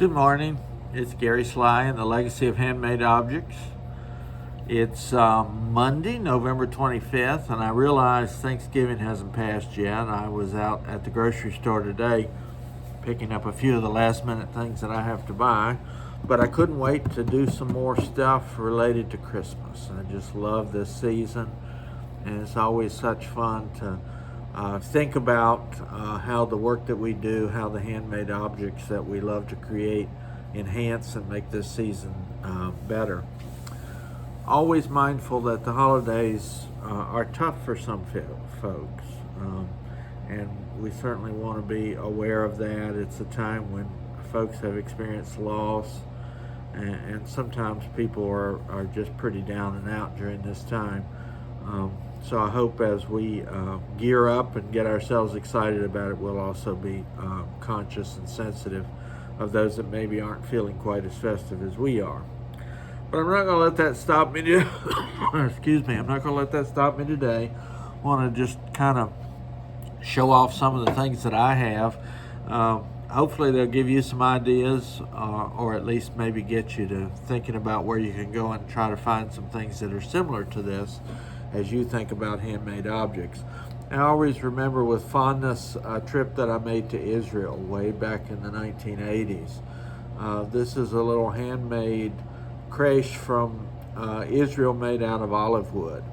Good morning. It's Gary Sly and the Legacy of Handmade Objects. It's Monday, November 25th, and I realize Thanksgiving hasn't passed yet. I was out at the grocery store today picking up a few of the last minute things that I have to buy, but I couldn't wait to do some more stuff related to Christmas. I just love this season, and it's always such fun to think about how the work that we do, how the handmade objects that we love to create enhance and make this season better. Always mindful that the holidays are tough for some folks, and we certainly want to be aware of that. It's a time when folks have experienced loss, and sometimes people are just pretty down and out during this time. So I hope as we gear up and get ourselves excited about it, we'll also be conscious and sensitive of those that maybe aren't feeling quite as festive as we are. But I'm not going to let that stop me. Excuse me. I'm not going to let that stop me today. I want to just kind of show off some of the things that I have. Hopefully they'll give you some ideas, or at least maybe get you to thinking about where you can go and try to find some things that are similar to this as you think about handmade objects. I always remember with fondness a trip that I made to Israel way back in the 1980s. This is a little handmade creche from Israel made out of olive wood.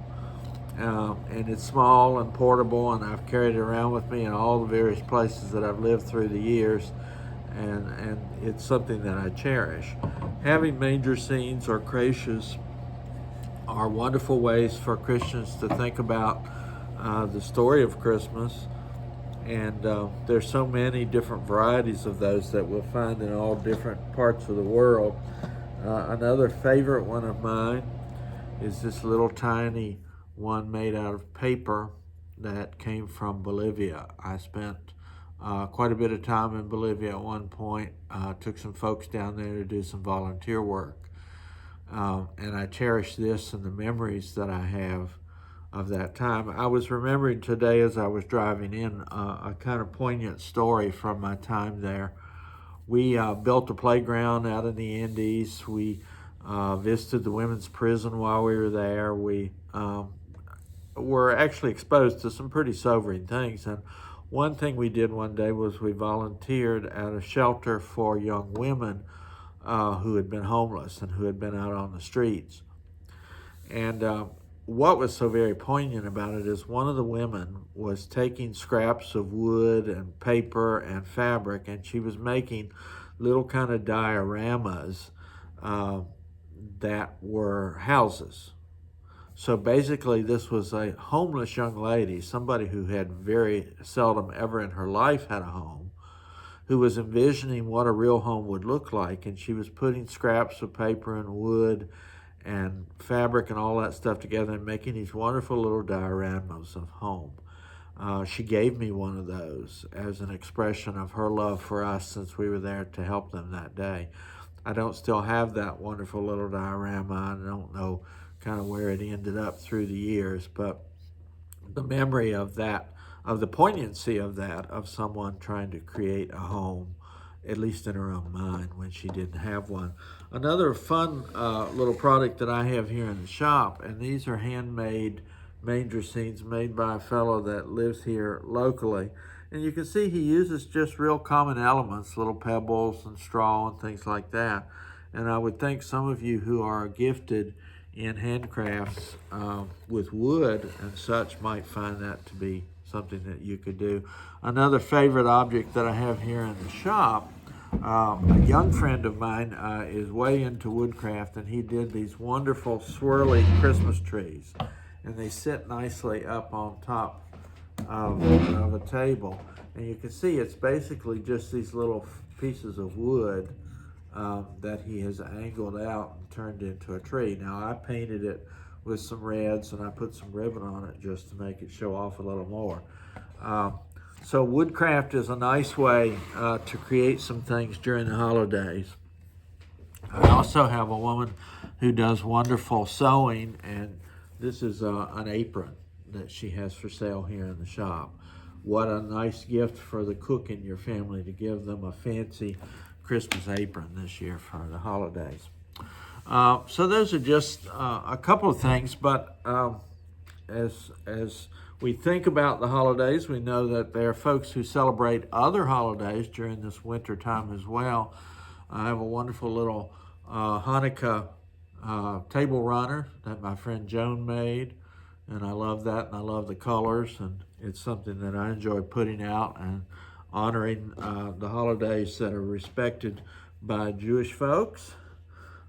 And it's small and portable, and I've carried it around with me in all the various places that I've lived through the years, and it's something that I cherish. Having manger scenes or creches are wonderful ways for Christians to think about the story of Christmas, and there's so many different varieties of those that we'll find in all different parts of the world. Another favorite one of mine is this little tiny one made out of paper that came from Bolivia. I spent quite a bit of time in Bolivia at one point, took some folks down there to do some volunteer work. And I cherish this and the memories that I have of that time. I was remembering today as I was driving in a kind of poignant story from my time there. We built a playground out in the Indies. We visited the women's prison while we were there. We were actually exposed to some pretty sobering things. And one thing we did one day was we volunteered at a shelter for young women who had been homeless and who had been out on the streets. And what was so very poignant about it is one of the women was taking scraps of wood and paper and fabric, and she was making little kind of dioramas that were houses. So basically this was a homeless young lady, somebody who had very seldom ever in her life had a home, who was envisioning what a real home would look like, and she was putting scraps of paper and wood and fabric and all that stuff together and making these wonderful little dioramas of home. She gave me one of those as an expression of her love for us since we were there to help them that day. I don't still have that wonderful little diorama. I don't know kind of where it ended up through the years, but the memory of that, of the poignancy of that, of someone trying to create a home, at least in her own mind when she didn't have one. Another fun little product that I have here in the shop, and these are handmade manger scenes made by a fellow that lives here locally. And you can see he uses just real common elements, little pebbles and straw and things like that. And I would think some of you who are gifted in handcrafts with wood and such might find that to be something that you could do. Another favorite object that I have here in the shop, a young friend of mine is way into woodcraft, and he did these wonderful swirly Christmas trees, and they sit nicely up on top of a table. And you can see it's basically just these little pieces of wood that he has angled out and turned into a tree. Now I painted it with some reds and I put some ribbon on it just to make it show off a little more. So woodcraft is a nice way to create some things during the holidays. I also have a woman who does wonderful sewing, and this is an apron that she has for sale here in the shop. what a nice gift for the cook in your family to give them a fancy Christmas apron this year for the holidays. So those are just a couple of things, but as we think about the holidays, we know that there are folks who celebrate other holidays during this winter time as well. I have a wonderful little Hanukkah table runner that my friend Joan made, and I love that, and I love the colors, and it's something that I enjoy putting out and honoring the holidays that are respected by Jewish folks.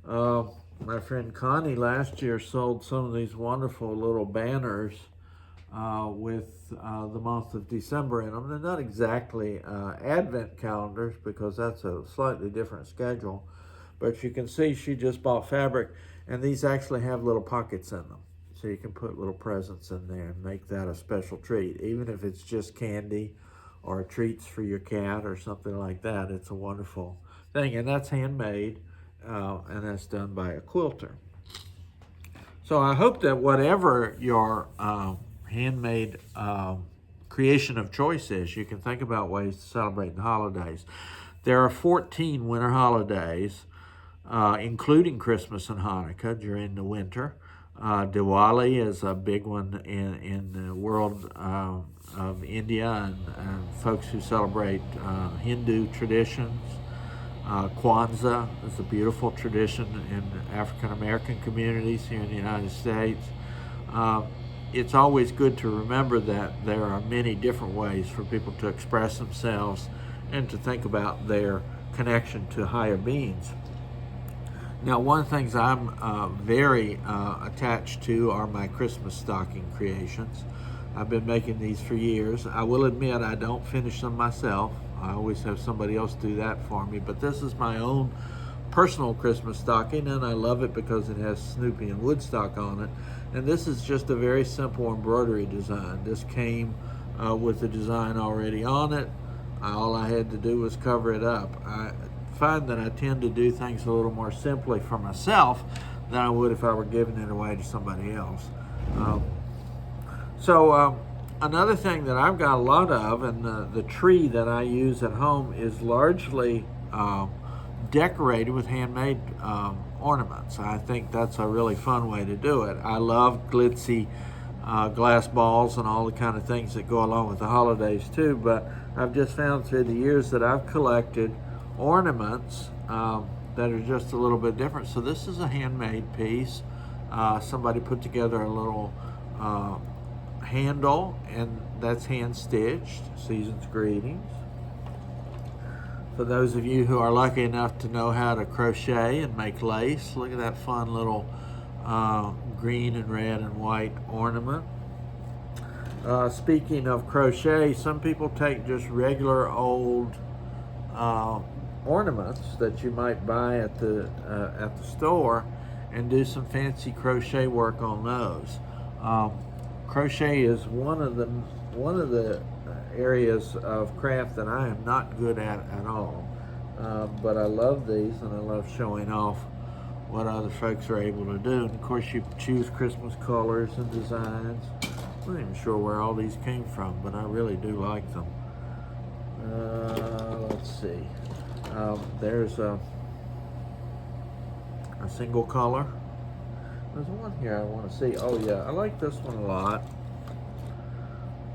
My friend Connie last year sold some of these wonderful little banners with the month of December in them. They're not exactly Advent calendars because that's a slightly different schedule, but you can see she just bought fabric, and these actually have little pockets in them. So you can put little presents in there and make that a special treat. Even if it's just candy or treats for your cat or something like that, it's a wonderful thing. And that's handmade, and that's done by a quilter. So I hope that whatever your handmade creation of choice is, you can think about ways to celebrate the holidays. There are 14 winter holidays, including Christmas and Hanukkah during the winter. Diwali is a big one in the world of India and folks who celebrate Hindu traditions. Kwanzaa is a beautiful tradition in African American communities here in the United States. It's always good to remember that there are many different ways for people to express themselves and to think about their connection to higher beings. Now, one of the things I'm very attached to are my Christmas stocking creations. I've been making these for years. I will admit I don't finish them myself. I always have somebody else do that for me, but this is my own personal Christmas stocking, and I love it because it has Snoopy and Woodstock on it. And this is just a very simple embroidery design. This came with the design already on it. All I had to do was cover it up. I find that I tend to do things a little more simply for myself than I would if I were giving it away to somebody else. Another thing that I've got a lot of, and the tree that I use at home is largely decorated with handmade ornaments. I think that's a really fun way to do it. I love glitzy glass balls and all the kind of things that go along with the holidays too, but I've just found through the years that I've collected ornaments that are just a little bit different. So this is a handmade piece. Somebody put together a little handle, and that's hand stitched. Season's greetings. For those of you who are lucky enough to know how to crochet and make lace, look at that fun little green and red and white ornament. Speaking of crochet, some people take just regular old ornaments that you might buy at the store and do some fancy crochet work on those. Crochet is one of the areas of craft that I am not good at all, but I love these, and I love showing off what other folks are able to do. And of course, you choose Christmas colors and designs. I'm not even sure where all these came from, but I really do like them. Let's see. There's a single color. There's one here I want to see. Oh yeah, I like this one a lot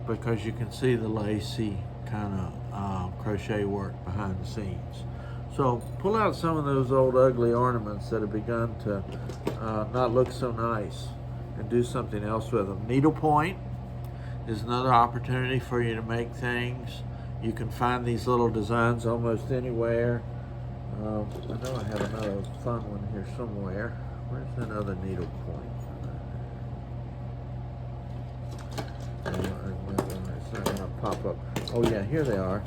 because you can see the lacy kind of crochet work behind the scenes. So pull out some of those old ugly ornaments that have begun to not look so nice and do something else with them. Needlepoint is another opportunity for you to make things. You can find these little designs almost anywhere. I know I have another fun one here somewhere. Where's another needlepoint? It's not going to pop up. Oh yeah, here they are.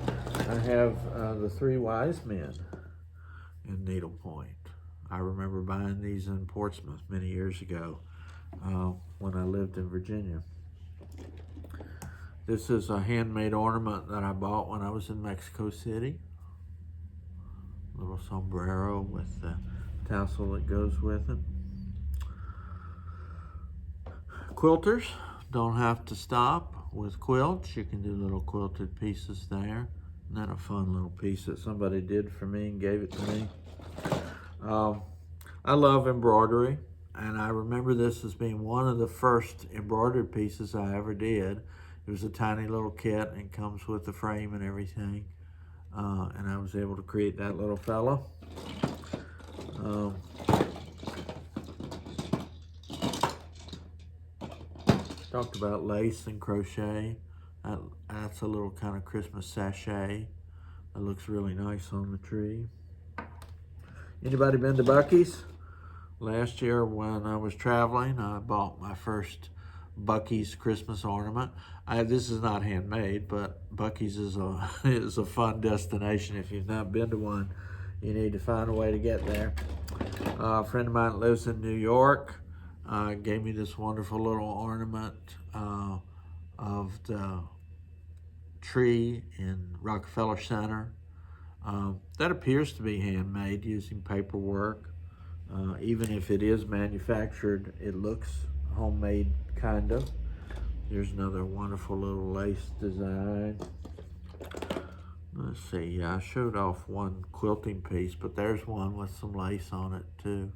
I have the Three Wise Men in needlepoint. I remember buying these in Portsmouth many years ago when I lived in Virginia. This is a handmade ornament that I bought when I was in Mexico City. Little sombrero with the tassel that goes with it. Quilters don't have to stop. with quilts. You can do little quilted pieces there. Isn't that a fun little piece that somebody did for me and gave it to me? I love embroidery, and I remember this as being one of the first embroidered pieces I ever did. It was a tiny little kit and comes with the frame and everything. And I was able to create that little fella. Talked about lace and crochet. That's a little kind of Christmas sachet that looks really nice on the tree. Anybody been to Buc-ee's? Last year when I was traveling, I bought my first Buc-ee's Christmas ornament. This is not handmade, but Buc-ee's is is a fun destination. If you've not been to one, you need to find a way to get there. A friend of mine that lives in New York gave me this wonderful little ornament of the tree in Rockefeller Center. That appears to be handmade using paperwork. Even if it is manufactured, it looks homemade, kind of. Here's another wonderful little lace design. Let's see, I showed off one quilting piece, but there's one with some lace on it too.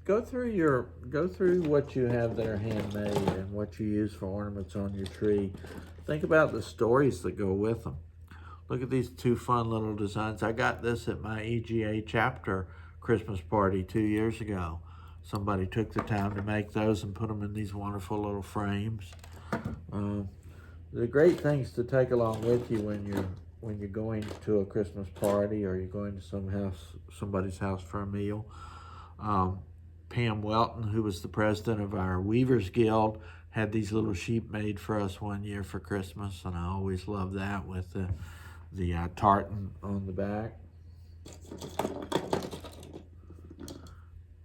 Go through what you have that are handmade and what you use for ornaments on your tree. Think about the stories that go with them. Look at these two fun little designs. I got this at my EGA chapter Christmas party 2 years ago. Somebody took the time to make those and put them in these wonderful little frames. The great things to take along with you when you're going to a Christmas party or you're going to somebody's house for a meal. Pam Welton, who was the president of our Weavers Guild, had these little sheep made for us one year for Christmas, and I always love that with the tartan on the back.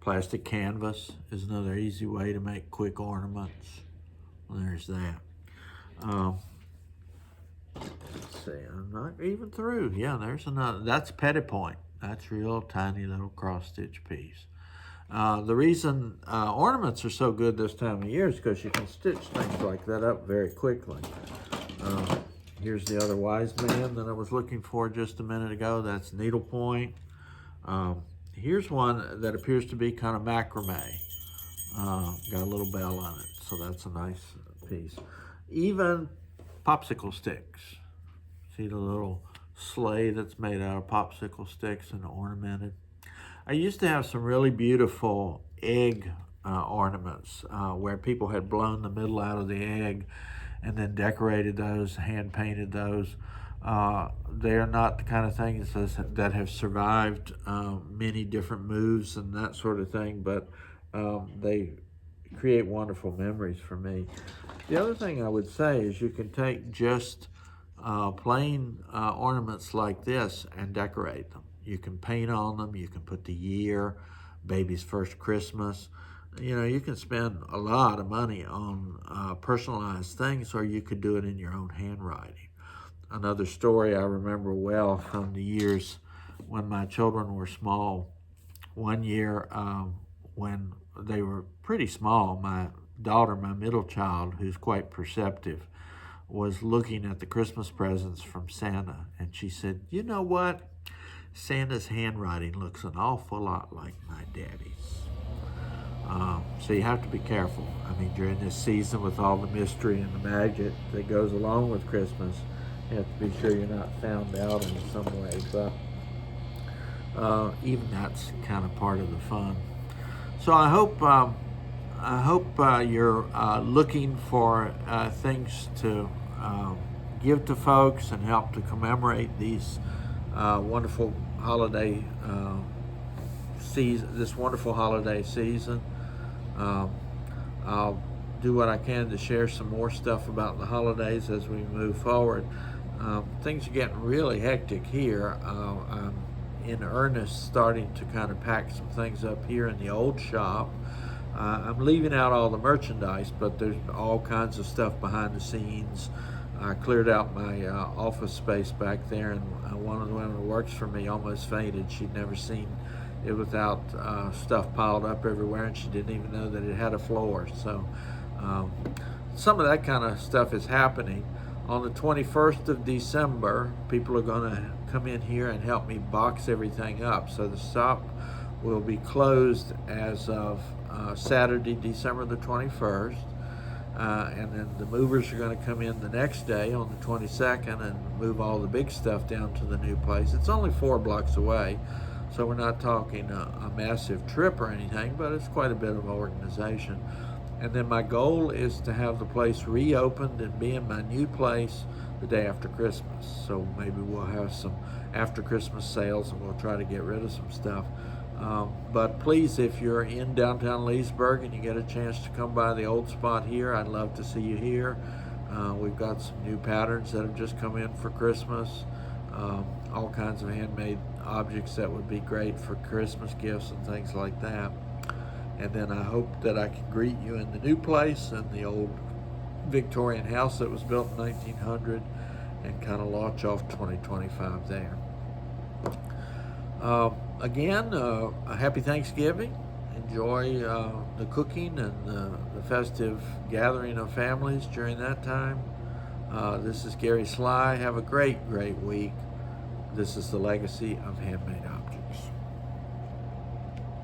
Plastic canvas is another easy way to make quick ornaments. Well, there's that. Let's see, I'm not even through. Yeah, there's another. That's petit point. That's real tiny little cross stitch piece. The reason ornaments are so good this time of year is because you can stitch things like that up very quickly. Here's the other wise man that I was looking for just a minute ago. That's needlepoint. Here's one that appears to be kind of macrame. Got a little bell on it, so that's a nice piece. Even popsicle sticks. See the little sleigh that's made out of popsicle sticks and ornamented. I used to have some really beautiful egg ornaments where people had blown the middle out of the egg and then decorated those, hand painted those. They're not the kind of things that have survived many different moves and that sort of thing, but they create wonderful memories for me. The other thing I would say is you can take just plain ornaments like this and decorate them. You can paint on them, you can put the year, baby's first Christmas. You know, you can spend a lot of money on personalized things, or you could do it in your own handwriting. Another story I remember well from the years when my children were small. One year when they were pretty small, my daughter, my middle child, who's quite perceptive, was looking at the Christmas presents from Santa, and she said, "You know what? Santa's handwriting looks an awful lot like my daddy's." So you have to be careful. I mean, during this season with all the mystery and the magic that goes along with Christmas, you have to be sure you're not found out in some way, but even that's kind of part of the fun. So I hope you're looking for things to give to folks and help to commemorate these wonderful holiday season. This wonderful holiday season. I'll do what I can to share some more stuff about the holidays as we move forward. Things are getting really hectic here. I'm in earnest starting to kind of pack some things up here in the old shop. I'm leaving out all the merchandise, but there's all kinds of stuff behind the scenes. I cleared out my office space back there, and one of the women who works for me almost fainted. She'd never seen it without stuff piled up everywhere, and she didn't even know that it had a floor. So some of that kind of stuff is happening. On the 21st of December, people are going to come in here and help me box everything up. So the shop will be closed as of Saturday, December the 21st. And then the movers are going to come in the next day on the 22nd and move all the big stuff down to the new place. It's only 4 blocks away, so we're not talking a massive trip or anything, but it's quite a bit of organization. And then my goal is to have the place reopened and be in my new place the day after Christmas. So maybe we'll have some after Christmas sales and we'll try to get rid of some stuff. But please, if you're in downtown Leesburg and you get a chance to come by the old spot here, I'd love to see you here. We've got some new patterns that have just come in for Christmas. All kinds of handmade objects that would be great for Christmas gifts and things like that. And then I hope that I can greet you in the new place and the old Victorian house that was built in 1900 and kind of launch off 2025 there. Again, a happy Thanksgiving. Enjoy the cooking and the festive gathering of families during that time. This is Gary Sly. Have a great, great week. This is the legacy of Handmade Objects.